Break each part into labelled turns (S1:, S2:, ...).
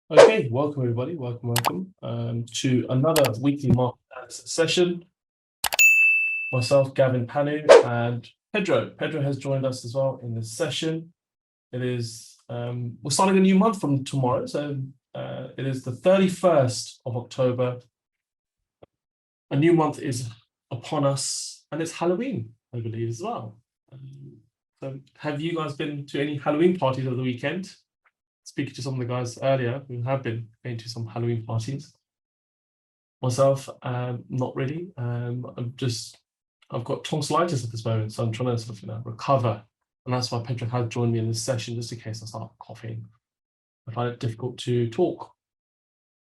S1: Okay, welcome everybody. Welcome to another weekly market analysis session. Myself, Gavin, Pannu, and Pedro. Pedro has joined us as well in this session. It is we're starting a new month from tomorrow, so it is the 31st of October. A new month is upon us, and it's Halloween, I believe, as well. So, have you guys been to any Halloween parties over the weekend? Speaking to some of the guys earlier who have been going to some Halloween parties. Myself, not really. I've got tonsillitis at this moment, so I'm trying to sort of recover, and that's why Pedro has joined me in this session, just in case I start coughing. I find it difficult to talk.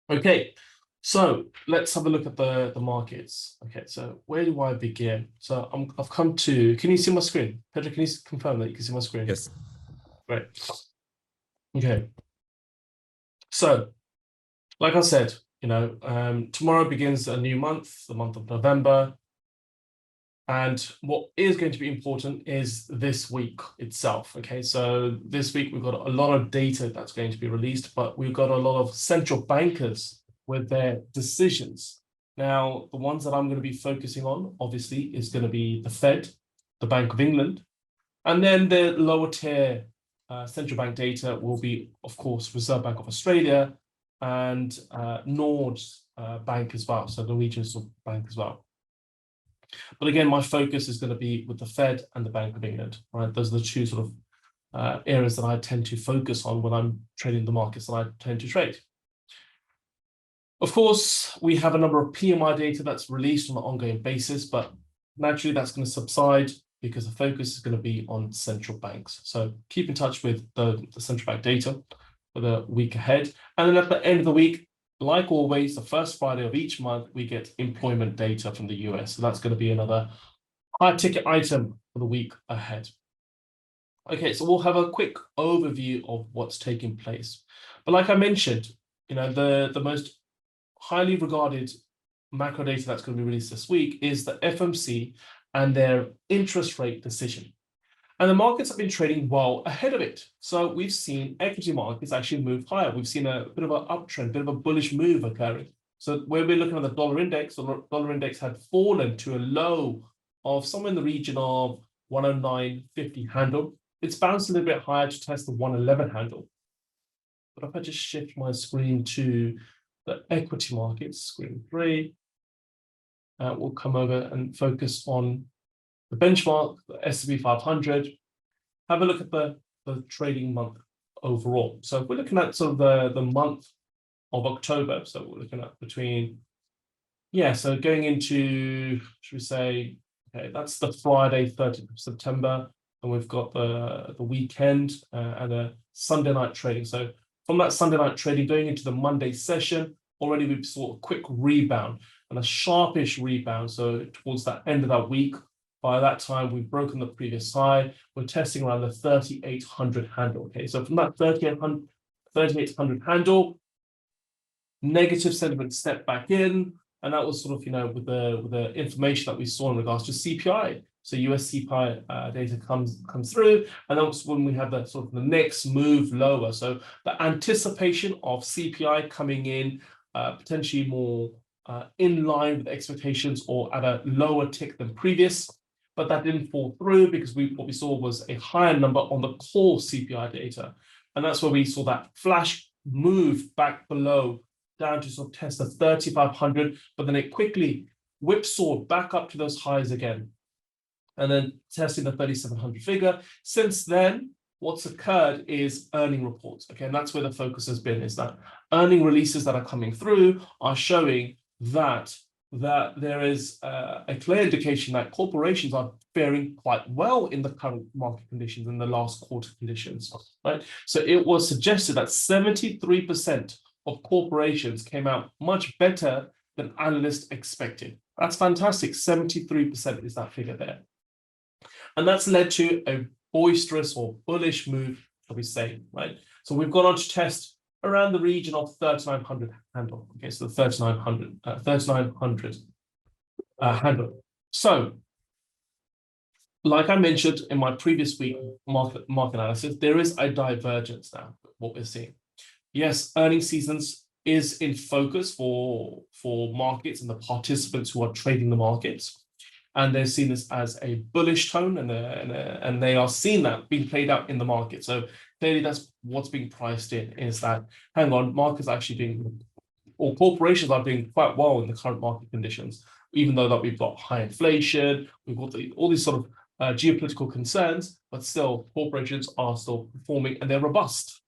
S1: Okay, so let's have a look at the markets. Okay, so where do I begin? So I've come to. Can you see my screen, Pedro? Can you confirm that you can see my screen?
S2: Yes.
S1: Great. Okay. So, like I said, tomorrow begins a new month, the month of November. And what is going to be important is this week itself. Okay, so this week we've got a lot of data that's going to be released, but we've got a lot of central bankers with their decisions. Now, the ones that I'm going to be focusing on, obviously, is going to be the Fed, the Bank of England, and then the lower tier central bank data will be, of course, Reserve Bank of Australia and Nord's bank as well, so Norwegian's bank as well. But again, my focus is going to be with the Fed and the Bank of England, right? Those are the two sort of areas that I tend to focus on when I'm trading the markets that I tend to trade. Of course, we have a number of PMI data that's released on an ongoing basis, but naturally that's going to subside because the focus is going to be on central banks. So keep in touch with the central bank data for the week ahead. And then at the end of the week, like always, the first Friday of each month, we get employment data from the US. So that's going to be another high ticket item for the week ahead. Okay, so we'll have a quick overview of what's taking place. But like I mentioned, the most highly regarded macro data that's going to be released this week is the FOMC and their interest rate decision. And the markets have been trading well ahead of it. So we've seen equity markets actually move higher. We've seen a bit of an uptrend, a bit of a bullish move occurring. So where we're looking at the dollar index had fallen to a low of somewhere in the region of 109.50 handle. It's bounced a little bit higher to test the 111 handle. But if I just shift my screen to the equity markets, screen 3, we'll come over and focus on the benchmark, the S&P 500. Have a look at the trading month overall. So if we're looking at sort of the month of October, so we're looking at so going into, should we say, okay, that's the Friday, 30th of September, and we've got the weekend and a Sunday night trading. So from that Sunday night trading going into the Monday session, already we saw a quick rebound and a sharpish rebound. So towards that end of that week, by that time, we've broken the previous high. We're testing around the 3,800 handle. Okay, so from that 3,800 handle, negative sentiment stepped back in, and that was sort of with the information that we saw in regards to CPI. So US CPI data comes through, and that's when we have the sort of the next move lower. So the anticipation of CPI coming in potentially more in line with expectations or at a lower tick than previous. But that didn't fall through because what we saw was a higher number on the core CPI data. And that's where we saw that flash move back below down to sort of test the 3,500, but then it quickly whipsawed back up to those highs again. And then testing the 3,700 figure. Since then, what's occurred is earning reports. Okay, and that's where the focus has been, is that earning releases that are coming through are showing that there is a clear indication that corporations are faring quite well in the current market conditions, in the last quarter conditions, right? So it was suggested that 73% of corporations came out much better than analysts expected. That's fantastic. 73% is that figure there. And that's led to a boisterous or bullish move, shall we say, right? So we've gone on to test around the region of 3,900 handle. Okay, so the 3,900 handle. So, like I mentioned in my previous week market analysis, there is a divergence now, what we're seeing. yes, earnings seasons is in focus for markets and the participants who are trading the markets. And they're seen this as a bullish tone, and they are seeing that being played out in the market. So clearly, that's what's being priced in, is that, hang on, markets are actually doing, or corporations are doing quite well in the current market conditions, even though that we've got high inflation, we've got all these sort of geopolitical concerns, but still corporations are still performing and they're robust.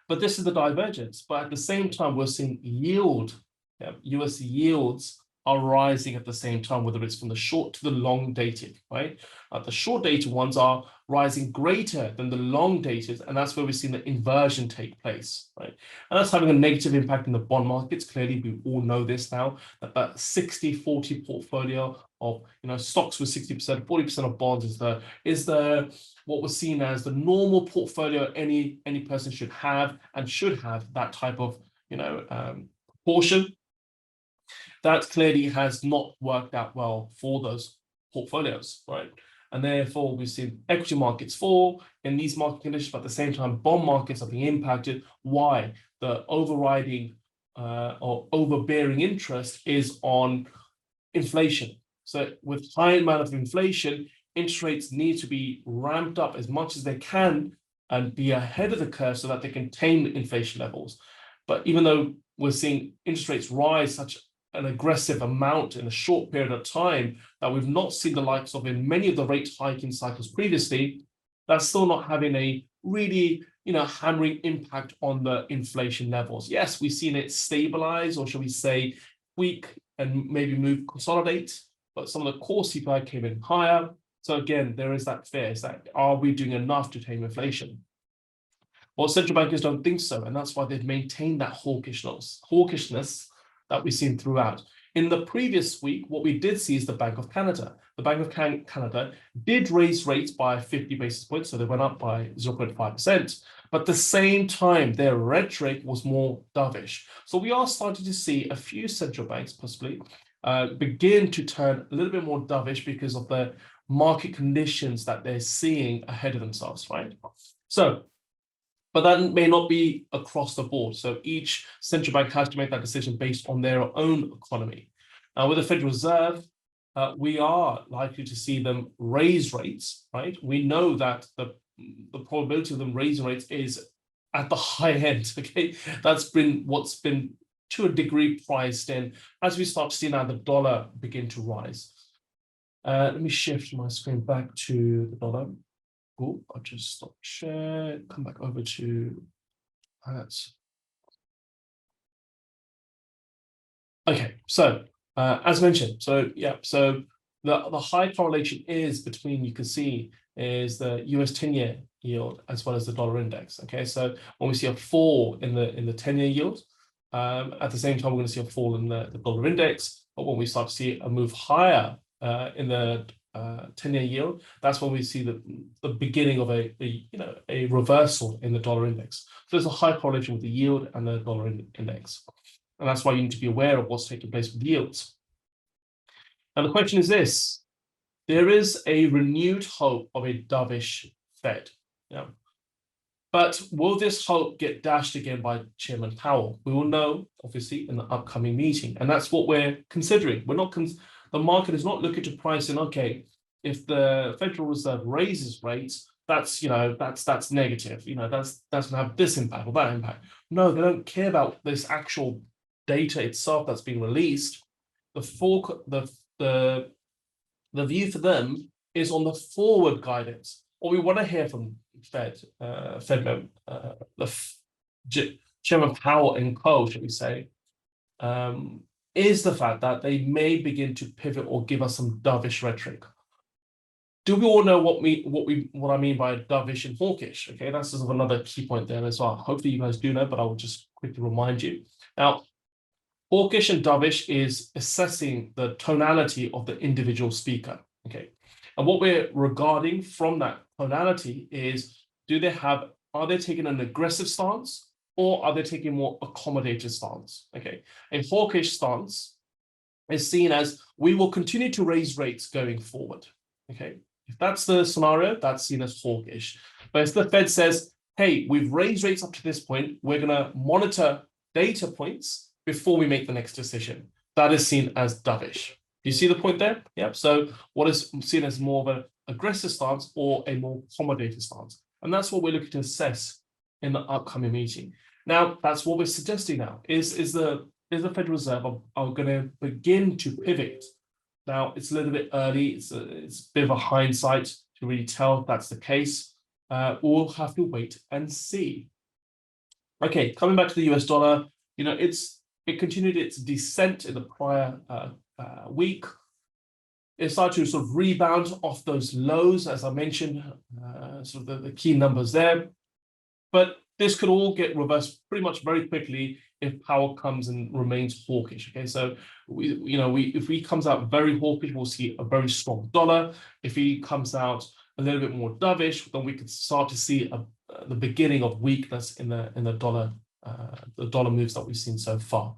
S1: But this is the divergence. But at the same time, we're seeing US yields are rising at the same time, whether it's from the short to the long dated, right? The short dated ones are rising greater than the long dated, and that's where we've seen the inversion take place, right? And that's having a negative impact in the bond markets. Clearly, we all know this now, that 60-40 portfolio of stocks with 60%, 40% of bonds is the what was seen as the normal portfolio any person should have, and should have that type of proportion. That clearly has not worked out well for those portfolios, right? And therefore, we've seen equity markets fall in these market conditions, but at the same time, bond markets are being impacted. Why? The overriding or overbearing interest is on inflation. So with high amount of inflation, interest rates need to be ramped up as much as they can and be ahead of the curve so that they can tame the inflation levels. But even though we're seeing interest rates rise such an aggressive amount in a short period of time that we've not seen the likes of in many of the rate hiking cycles previously, that's still not having a really hammering impact on the inflation levels. Yes, we've seen it stabilize, or shall we say tweak and maybe consolidate, but some of the core CPI came in higher. So again, there is that fear, is that are we doing enough to tame inflation? Well, central bankers don't think so, and that's why they've maintained that hawkishness that we've seen throughout. In the previous week, what we did see is the Bank of Canada. The Bank of Canada did raise rates by 50 basis points, so they went up by 0.5%. But at the same time, their rhetoric was more dovish. So we are starting to see a few central banks possibly begin to turn a little bit more dovish because of the market conditions that they're seeing ahead of themselves, right? So, but that may not be across the board. So each central bank has to make that decision based on their own economy. Now, with the Federal Reserve, we are likely to see them raise rates, right? We know that the probability of them raising rates is at the high end, okay? That's been what's been to a degree priced in as we start to see now the dollar begin to rise. Let me shift my screen back to the dollar. Oh, I'll just stop share, come back over to that. Okay, so as mentioned, so yeah, so the high correlation is between, you can see, is the US 10-year yield as well as the dollar index. Okay, so when we see a fall in the 10-year yield, at the same time, we're going to see a fall in the dollar index. But when we start to see a move higher in the 10-year yield, that's when we see the beginning of a reversal in the dollar index. So there's a high correlation with the yield and the dollar index. And that's why you need to be aware of what's taking place with yields. And the question is this: there is a renewed hope of a dovish Fed. Yeah. But will this hope get dashed again by Chairman Powell? We will know, obviously, in the upcoming meeting. And that's what we're considering. We're not the market is not looking to price in, okay, if the Federal Reserve raises rates, that's that's negative. That's going to have this impact or that impact. No, they don't care about this actual data itself that's being released. The view for them is on the forward guidance. What we want to hear from Chairman Powell and co, should we say, is the fact that they may begin to pivot or give us some dovish rhetoric. Do we all know what I mean by dovish and hawkish? Okay, that's sort of another key point there as well. Hopefully you guys do know, but I will just quickly remind you. Now, hawkish and dovish is assessing the tonality of the individual speaker. Okay, and what we're regarding from that tonality is, are they taking an aggressive stance, or are they taking a more accommodative stance? Okay, a hawkish stance is seen as, we will continue to raise rates going forward. Okay, if that's the scenario, that's seen as hawkish. But if the Fed says, hey, we've raised rates up to this point. We're going to monitor data points before we make the next decision. That is seen as dovish. Do you see the point there? Yep. So what is seen as more of an aggressive stance or a more accommodative stance? And that's what we're looking to assess in the upcoming meeting. Now, that's what we're suggesting now, is the Federal Reserve are going to begin to pivot. Now, it's a little bit early. It's a bit of a hindsight to really tell if that's the case. We'll have to wait and see. Okay, coming back to the US dollar, you know, it continued its descent in the prior week. It started to sort of rebound off those lows, as I mentioned, sort of the key numbers there. But this could all get reversed pretty much very quickly if Powell comes and remains hawkish. Okay, so if he comes out very hawkish, we'll see a very strong dollar. If he comes out a little bit more dovish, then we could start to see the beginning of weakness in the dollar moves that we've seen so far.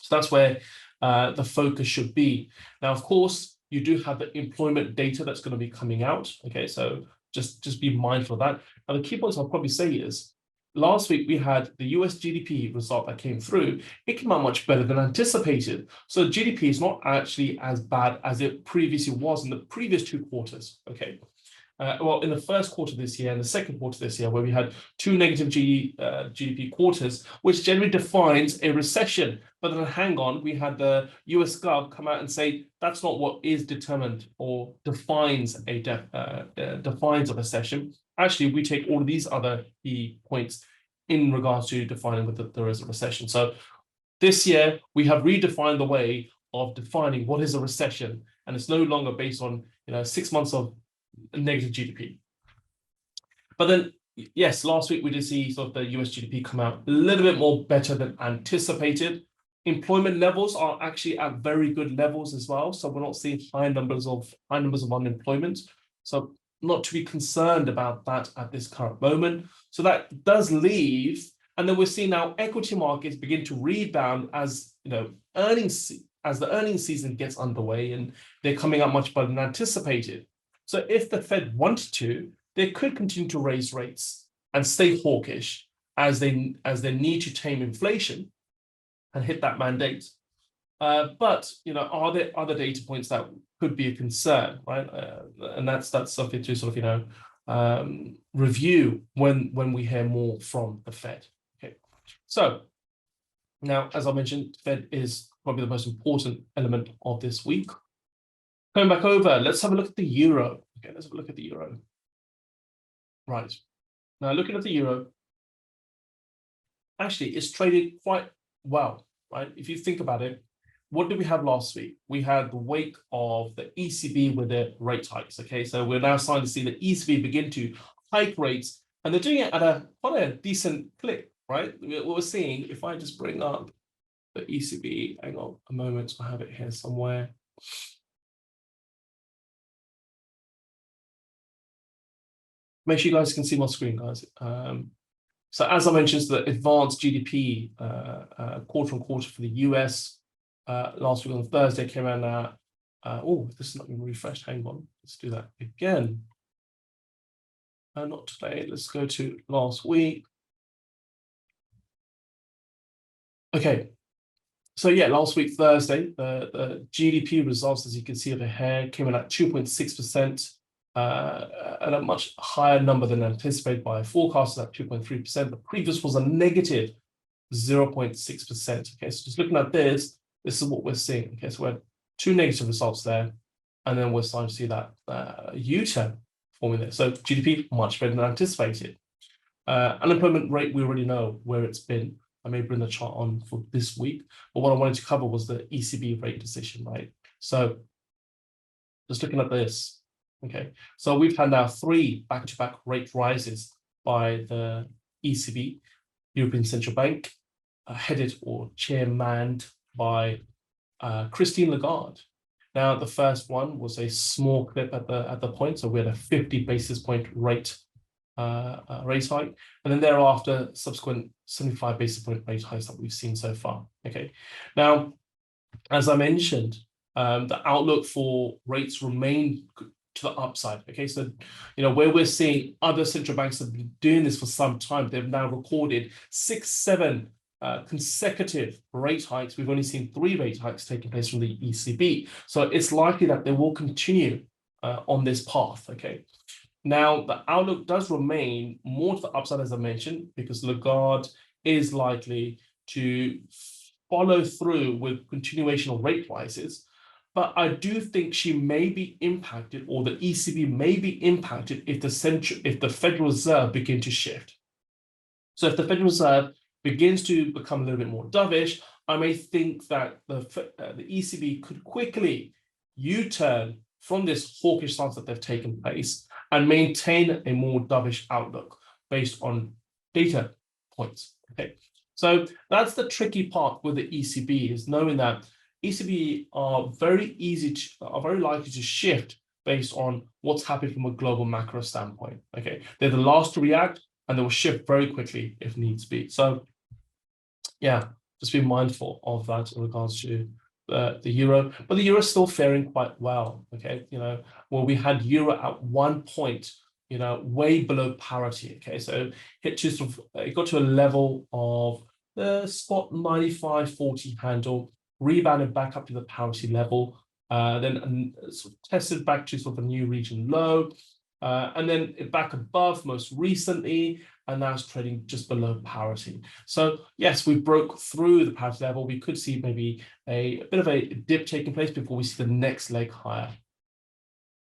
S1: So that's where the focus should be. Now, of course, you do have the employment data that's going to be coming out. Okay, so just be mindful of that. And the key points I'll probably say is, last week we had the US GDP result that came through. It came out much better than anticipated. So GDP is not actually as bad as it previously was in the previous 2 quarters. Okay. Well, in the first quarter this year and the second quarter this year, where we had 2 negative GDP quarters, which generally defines a recession. But then hang on, we had the US Gov come out and say that's not what is determined or defines a recession. Actually, we take all of these other key points in regards to defining whether there is a recession. So this year, we have redefined the way of defining what is a recession, and it's no longer based on 6 months of negative GDP. But then, yes, last week we did see sort of the US GDP come out a little bit more better than anticipated. Employment levels are actually at very good levels as well. So we're not seeing high numbers of unemployment. So not to be concerned about that at this current moment. So that does leave, and then we're seeing now equity markets begin to rebound as the earnings season gets underway, and they're coming out much better than anticipated. So if the Fed wanted to, they could continue to raise rates and stay hawkish as they need to tame inflation and hit that mandate. But are there other data points that could be a concern, right? And that's something to sort of review when we hear more from the Fed. Okay, so now, as I mentioned, Fed is probably the most important element of this week. Coming back over, let's have a look at the euro. Okay, let's have a look at the euro. Right. Now, looking at the euro, actually, it's traded quite well, right? If you think about it, what did we have last week? We had the wake of the ECB with their rate hikes. Okay, so we're now starting to see the ECB begin to hike rates, and they're doing it at quite a decent clip, right? What we're seeing, if I just bring up the ECB, hang on a moment, I have it here somewhere. Make sure you guys can see my screen, guys. So as I mentioned, the advanced GDP quarter on quarter for the US last week on Thursday came out at, oh, this is not even refreshed. Hang on, let's do that again. Not today. Let's go to last week. Okay. So yeah, last week, Thursday, the GDP results, as you can see over here, came in at 2.6%. At a much higher number than anticipated by forecasters at 2.3%. The previous was a negative 0.6%. Okay, so just looking at this is what we're seeing. Okay, so we had 2 negative results there, and then we're starting to see that U-turn forming there. So GDP much better than anticipated. Unemployment rate, we already know where it's been. I may bring the chart on for this week, but what I wanted to cover was the ECB rate decision, right? So just looking at this. Okay, so we've had now 3 back-to-back rate rises by the ECB, European Central Bank, headed or chairmaned by Christine Lagarde. Now, the first one was a small clip at the point, so we had a 50 basis point rate hike, and then thereafter, subsequent 75 basis point rate hikes that we've seen so far. Okay, now, as I mentioned, the outlook for rates remain to the upside. Okay, so where we're seeing other central banks have been doing this for some time, they've now recorded 6, 7 consecutive rate hikes. We've only seen 3 rate hikes taking place from the ECB, so it's likely that they will continue on this path. Okay, now the outlook does remain more to the upside, as I mentioned, because Lagarde is likely to follow through with continuation of rate rises. But I do think she may be impacted, or the ECB may be impacted, if the Federal Reserve begin to shift. So if the Federal Reserve begins to become a little bit more dovish, I may think that the ECB could quickly U-turn from this hawkish stance that they've taken place and maintain a more dovish outlook based on data points. Okay, so that's the tricky part with the ECB, is knowing that ECB are very likely to shift based on what's happening from a global macro standpoint. Okay, they're the last to react, and they will shift very quickly if needs be. So, yeah, just be mindful of that in regards to the euro. But the euro is still faring quite well. Okay, where we had euro at one point, way below parity. Okay, so it got to a level of the spot 95.40 handle, rebounded back up to the parity level, then sort of tested back to sort of a new region low, and then back above most recently, and now it's trading just below parity. So yes, we broke through the parity level. We could see maybe a bit of a dip taking place before we see the next leg higher.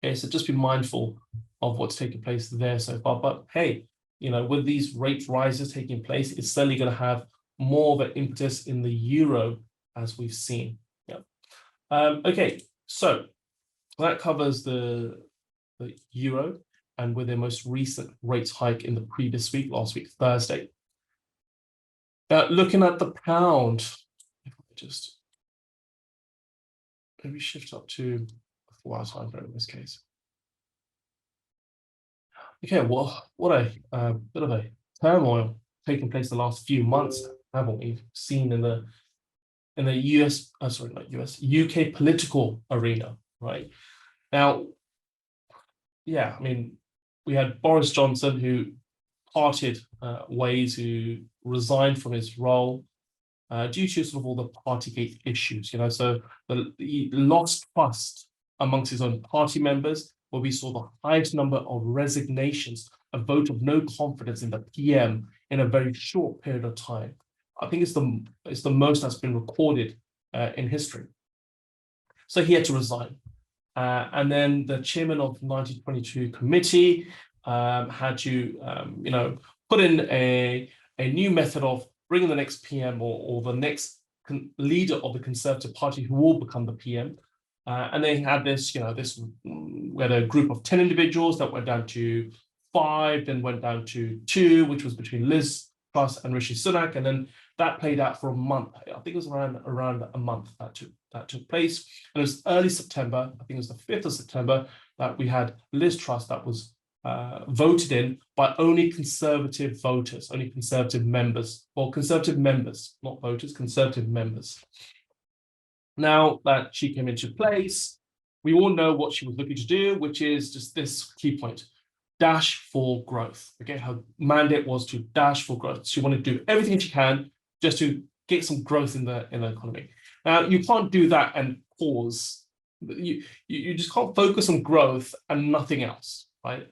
S1: Okay, so just be mindful of what's taking place there so far. But hey, with these rate rises taking place, it's certainly going to have more of an impetus in the euro, as we've seen. Yeah. Okay, so that covers the euro, and with their most recent rate hike in the previous week, last week, Thursday. Looking at the pound, if I just maybe shift up to a 4-hour time frame in this case. Okay, well, what a bit of a turmoil taking place the last few months, haven't we seen in the US, sorry, not US, UK political arena, right? Now, yeah, I mean, we had Boris Johnson, who parted ways, who resigned from his role due to sort of all the Partygate issues, so he lost trust amongst his own party members, where we saw the highest number of resignations, a vote of no confidence in the PM in a very short period of time. I think it's the most that's been recorded in history. So he had to resign. And then the chairman of the 1922 committee had to, put in a new method of bringing the next PM or the next leader of the Conservative Party who will become the PM. And they had this, we had a group of 10 individuals that went down to 5, then went down to 2, which was between Liz Truss and Rishi Sunak, and then that played out for a month. I think it was around a month that took place. And it was early September, I think it was the 5th of September, that we had Liz Truss that was voted in by only Conservative voters, only Conservative members, or Conservative members, not voters, Conservative members. Now that she came into place, we all know what she was looking to do, which is just this key point: dash for growth. Okay, her mandate was to dash for growth. She wanted to do everything she can just to get some growth in the economy. Now, you can't do that and pause. You just can't focus on growth and nothing else, right?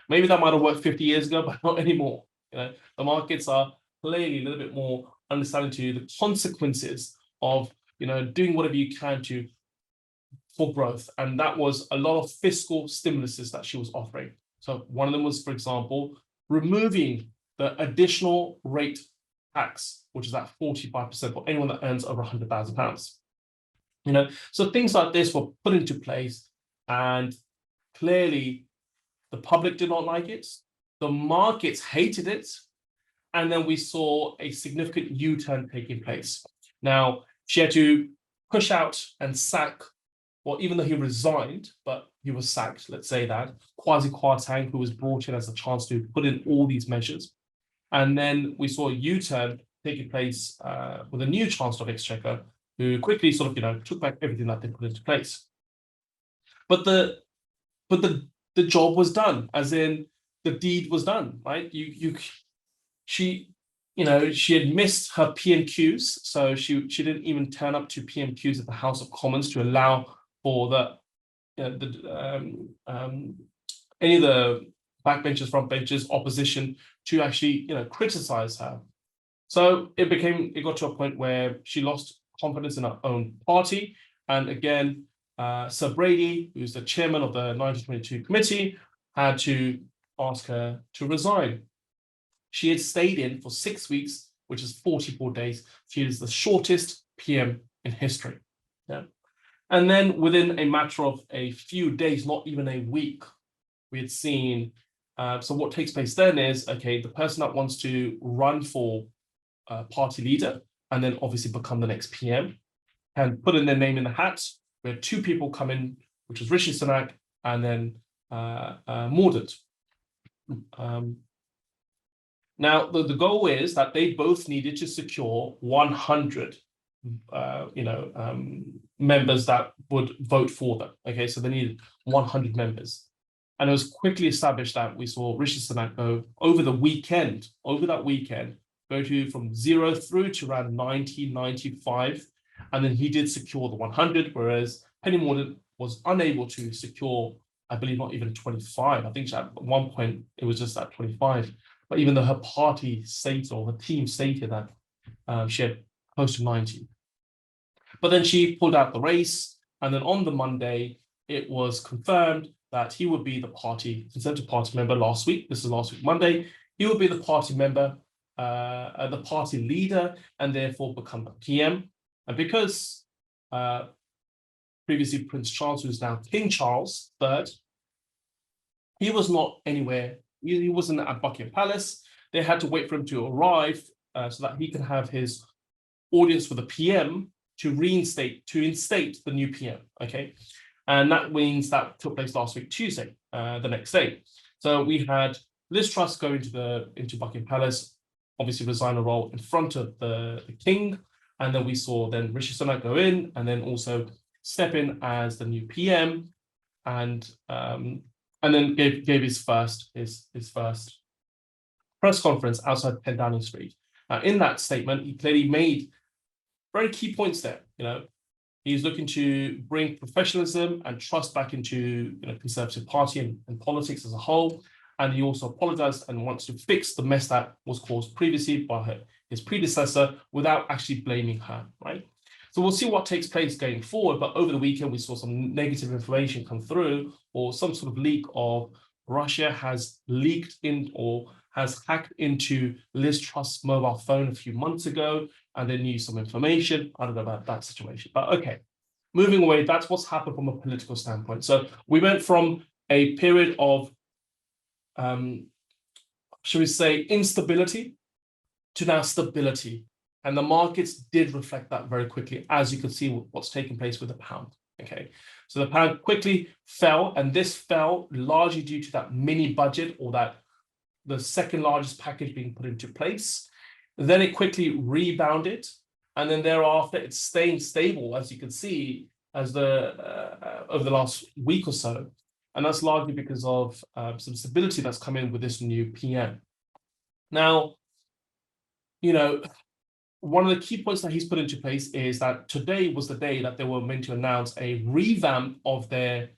S1: Maybe that might have worked 50 years ago, but not anymore. The markets are clearly a little bit more understanding to the consequences of doing whatever you can for growth. And that was a lot of fiscal stimuluses that she was offering. So one of them was, for example, removing the additional rate tax, which is at 45% for anyone that earns over £100,000. So things like this were put into place, and clearly the public did not like it. The markets hated it. And then we saw a significant U-turn taking place. Now, she had to push out and sack, well, even though he resigned, but he was sacked, let's say that, Kwasi Kwarteng, who was brought in as a chance to put in all these measures. And then we saw a U-turn taking place with a new Chancellor of Exchequer, who quickly sort of, took back everything that they put into place. But the but the job was done, as in the deed was done, right? She had missed her PMQs, so she didn't even turn up to PMQs at the House of Commons to allow for any of the backbenchers, frontbenchers, opposition to actually criticize her. So it got to a point where she lost confidence in her own party, and again, Sir Brady, who's the chairman of the 1922 committee, had to ask her to resign. She had stayed in for 6 weeks, which is 44 days. She is the shortest PM in history. Yeah. And then within a matter of a few days, not even a week, we had seen, so what takes place then is, okay, the person that wants to run for party leader and then obviously become the next PM and put in their name in the hat. We had 2 people come in, which was Rishi Sunak and then Mordaunt. Now, the goal is that they both needed to secure 100, members that would vote for them. Okay, so they needed 100 members. And it was quickly established that we saw Rishi Sunak go over that weekend, go to from 0 through to around 90, 95. And then he did secure the 100, whereas Penny Mordaunt was unable to secure, I believe, not even 25. I think at one point it was just at 25. But even though her party stated, or her team stated that she had close to 90. But then she pulled out the race. And then on the Monday, it was confirmed that he would be the Conservative Party member last week. This is last week, Monday. He would be the party member, the party leader, and therefore become a PM. And because previously Prince Charles, who's now King Charles III, he was not anywhere. He wasn't at Buckingham Palace. They had to wait for him to arrive so that he can have his audience for the PM to instate the new PM. Okay, and that means that took place last week, Tuesday, the next day. So we had Liz Truss go into Buckingham Palace, obviously resign a role in front of the King, and then we saw then Rishi Sunak go in and then also step in as the new PM, and then gave his first press conference outside 10 Downing Street. In that statement, he clearly made very key points there. He's looking to bring professionalism and trust back into Conservative Party and politics as a whole. And he also apologized and wants to fix the mess that was caused previously by his predecessor without actually blaming her, right? So we'll see what takes place going forward. But over the weekend, we saw some negative information come through, or some sort of leak of Russia has leaked in or has hacked into Liz Truss's mobile phone a few months ago, and then used some information. I don't know about that situation, but okay. Moving away, that's what's happened from a political standpoint. So we went from a period of, should we say, instability to now stability. And the markets did reflect that very quickly, as you can see what's taking place with the pound. Okay, so the pound quickly fell, and this fell largely due to that mini budget, or the second largest package being put into place. Then it quickly rebounded, and then thereafter it's staying stable, as you can see, as over the last week or so, and that's largely because of some stability that's come in with this new PM. Now, one of the key points that he's put into place is that today was the day that they were meant to announce a revamp of their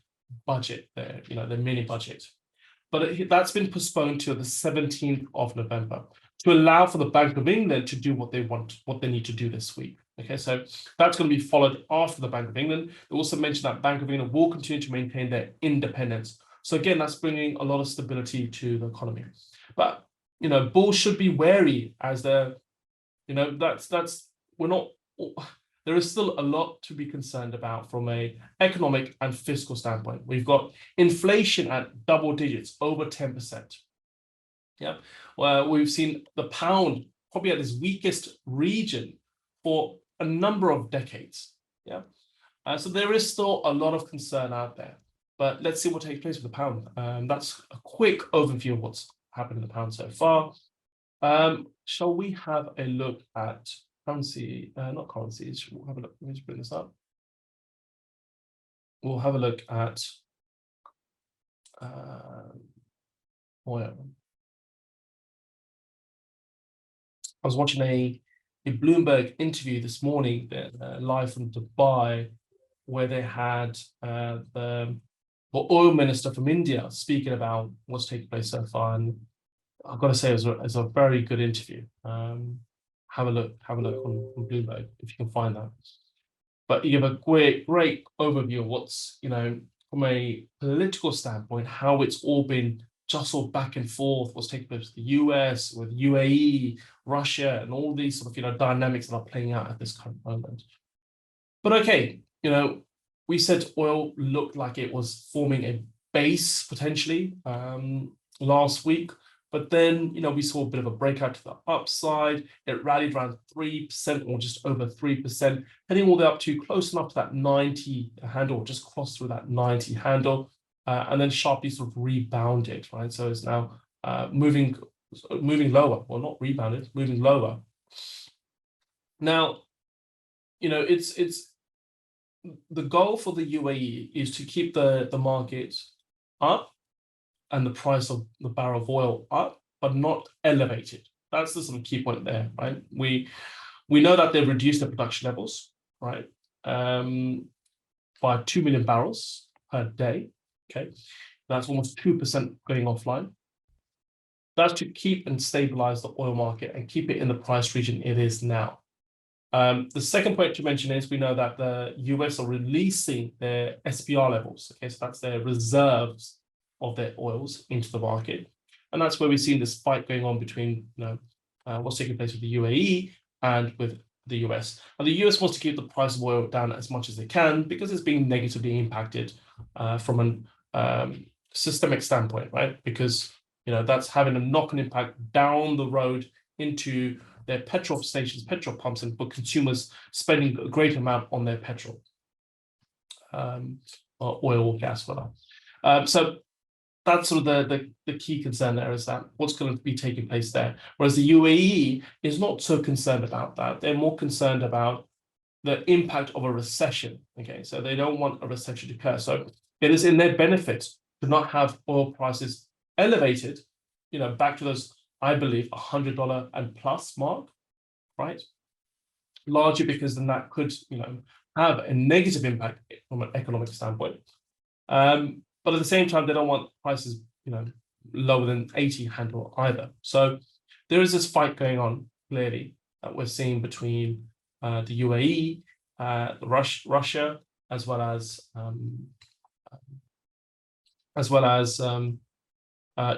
S1: budget, their mini budget. But that's been postponed to the 17th of November to allow for the Bank of England to do what they need to do this week. Okay, so that's going to be followed after the Bank of England. They also mentioned that Bank of England will continue to maintain their independence. So again, that's bringing a lot of stability to the economy. But bulls should be wary as there is still a lot to be concerned about from an economic and fiscal standpoint. We've got inflation at double digits, over 10%. Yeah, well, we've seen the pound probably at its weakest region for a number of decades. Yeah, so there is still a lot of concern out there. But let's see what takes place with the pound. That's a quick overview of what's happened in the pound so far. Shall we have a look at currency? Not currencies. We'll have a look. Let me just bring this up. We'll have a look at oil. I was watching a Bloomberg interview this morning, live from Dubai, where they had the oil minister from India speaking about what's taking place so far, and I've got to say it was a very good interview. Have a look on Bloomberg if you can find that. But you give a great overview of what's, from a political standpoint, how it's all been jostled back and forth, what's taking place with the US, with UAE, Russia, and all these sort of, dynamics that are playing out at this current moment. But okay, we said oil looked like it was forming a base potentially last week. But then, we saw a bit of a breakout to the upside. It rallied around 3% or just over 3%, heading all the way up to close enough to that 90 handle, just crossed through that 90 handle, and then sharply sort of rebounded, right? So it's now moving lower. Well, not rebounded, moving lower. Now, it's the goal for the UAE is to keep the market up and the price of the barrel of oil up, but not elevated. That's the sort of key point there, right? We know that they've reduced their production levels, right, by 2 million barrels per day. Okay, that's almost 2% going offline. That's to keep and stabilize the oil market and keep it in the price region it is now. The second point to mention is we know that the US are releasing their SPR levels. Okay, so that's their reserves of their oils into the market, and that's where we've seen this fight going on between what's taking place with the UAE and with the US. And the US wants to keep the price of oil down as much as they can because it's being negatively impacted from a systemic standpoint, right? Because that's having a knock-on impact down the road into their petrol stations, petrol pumps, and for consumers spending a great amount on their petrol, or oil or gas, whatever. So that's sort of the key concern there, is that what's going to be taking place there. Whereas the UAE is not so concerned about that. They're more concerned about the impact of a recession. Okay, so they don't want a recession to occur. So it is in their benefit to not have oil prices elevated, back to those, I believe, $100 and plus mark, right? Largely because then that could, have a negative impact from an economic standpoint. But at the same time, they don't want prices, lower than 80 handle either. So there is this fight going on, clearly, that we're seeing between the UAE, Russia, as well as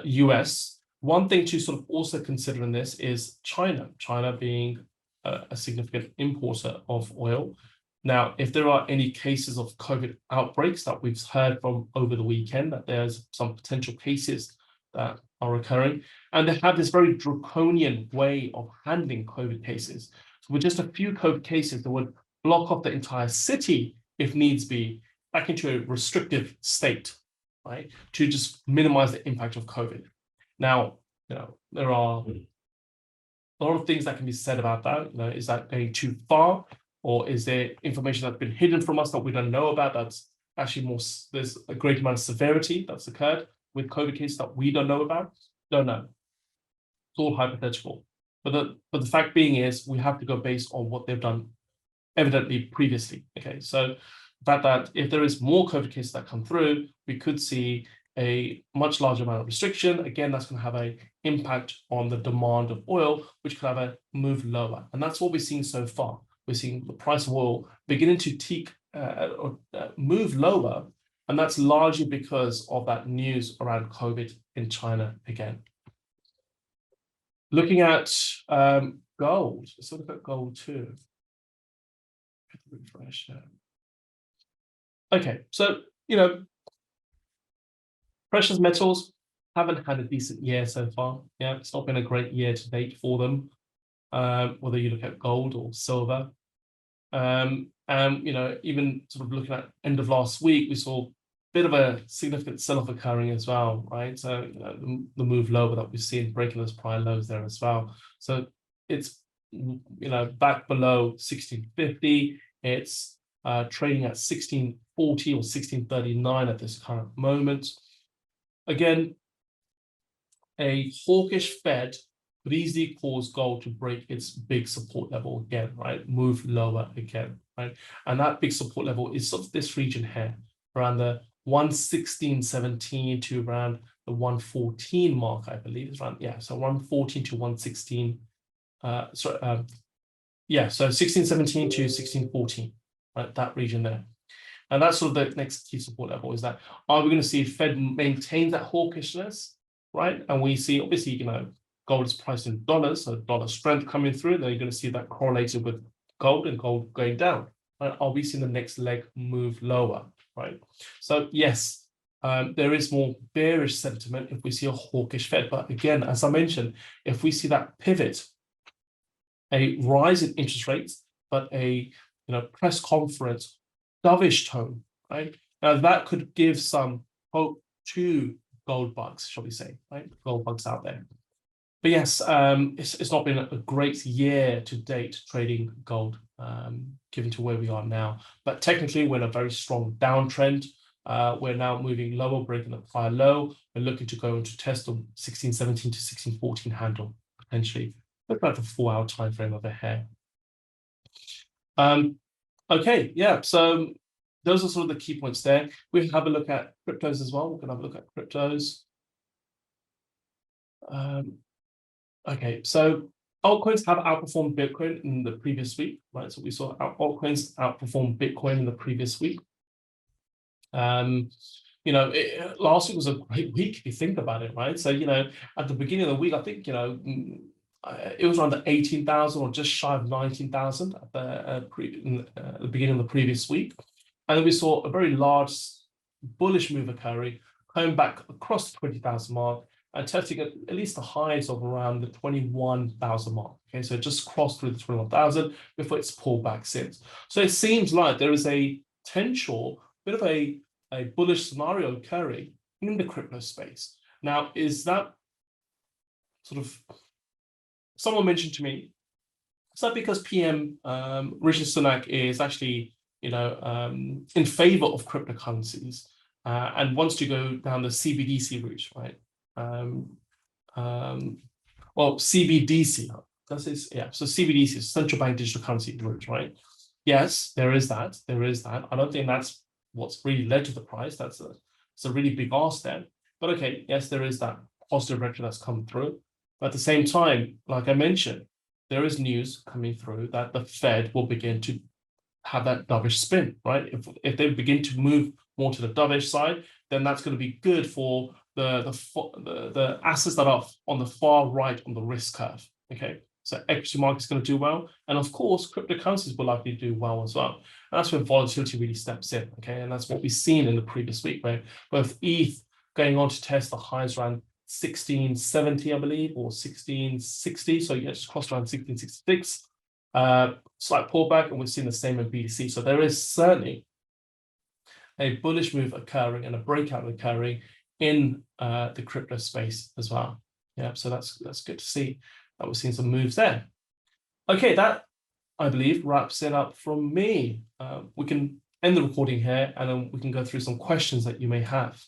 S1: US. One thing to sort of also consider in this is China. China being a significant importer of oil. Now, if there are any cases of COVID outbreaks that we've heard from over the weekend, that there's some potential cases that are occurring, and they have this very draconian way of handling COVID cases. So with just a few COVID cases, they would block off the entire city, if needs be, back into a restrictive state, right, to just minimize the impact of COVID. Now, there are a lot of things that can be said about that. Is that going too far? Or is there information that's been hidden from us that we don't know about, that's actually there's a great amount of severity that's occurred with COVID cases that we don't know about? Don't know. It's all hypothetical. But the fact being is we have to go based on what they've done evidently previously. Okay, so the fact that if there is more COVID cases that come through, we could see a much larger amount of restriction. Again, that's going to have an impact on the demand of oil, which could have a move lower. And that's what we're seeing so far. We're seeing the price of oil beginning to move lower, and that's largely because of that news around COVID in China again. Looking at gold, let's look at gold too. Refresh. Okay, so precious metals haven't had a decent year so far. Yeah, it's not been a great year to date for them. Whether you look at gold or silver. And even sort of looking at end of last week, we saw a bit of a significant sell-off occurring as well, right? So the move lower that we've seen, breaking those prior lows there as well. So it's back below 1650. It's trading at 1640 or 1639 at this current moment. again, a hawkish Fed could easily cause gold to break its big support level again, right? Move lower again, right? And that big support level is sort of this region here, around the 116.17 to around the 114 mark, I believe. It's around, yeah, so 114 to 116. Yeah, so 1617 to 1614, right? That region there. And that's sort of the next key support level, is that, are we going to see Fed maintain that hawkishness, right? And we see, obviously, you know, gold is priced in dollars, so dollar strength coming through, then you're going to see that correlated with gold and gold going down. Right? Are we seeing the next leg move lower, right? So yes, there is more bearish sentiment if we see a hawkish Fed. But again, as I mentioned, if we see that pivot, a rise in interest rates, but a press conference dovish tone, right? Now that could give some hope to gold bugs, shall we say, right? Gold bugs out there. But yes, it's not been a great year to date trading gold, given to where we are now. But technically, we're in a very strong downtrend. We're now moving lower, breaking the prior low. We're looking to go into test of 1617 to 1614 handle, potentially. Look at the 4-hour time frame over here. Okay, yeah, so those are sort of the key points there. We can have a look at cryptos as well. We can have a look at cryptos. Okay, so altcoins have outperformed Bitcoin in the previous week, right? So we saw altcoins outperform Bitcoin in the previous week. Last week was a great week if you think about it, right? So, at the beginning of the week, I think, it was around the 18,000 or just shy of 19,000 at the beginning of the previous week. And then we saw a very large bullish move occurring, coming back across the 20,000 mark and testing at least the highs of around the 21,000 mark. Okay, so it just crossed through the 21,000 before it's pulled back since. So it seems like there is a potential bit of a bullish scenario occurring in the crypto space. Now, is that sort of, someone mentioned to me, is that because PM Rishi Sunak is actually, in favor of cryptocurrencies and wants to go down the CBDC route, right? Well, CBDC, that's it, yeah. So CBDC is central bank digital currency route, right? Yes, there is that. There is that. I don't think that's what's really led to the price. It's a really big ask there. But okay, yes, there is that positive rhetoric that's come through. But at the same time, like I mentioned, there is news coming through that the Fed will begin to have that dovish spin, right? If they begin to move more to the dovish side, then that's going to be good for the assets that are on the far right on the risk curve. Okay, so equity market is going to do well, and of course, cryptocurrencies will likely do well as well. And that's when volatility really steps in. Okay, and that's what we've seen in the previous week, where both ETH going on to test the highs around 1670, I believe, or 1660. So yeah, just crossed around 1666. Slight pullback, and we've seen the same in BTC. So there is certainly a bullish move occurring and a breakout occurring in the crypto space as well. Yeah, so that's good to see that we're seeing some moves there. Okay, that I believe wraps it up from me. We can end the recording here, and then we can go through some questions that you may have.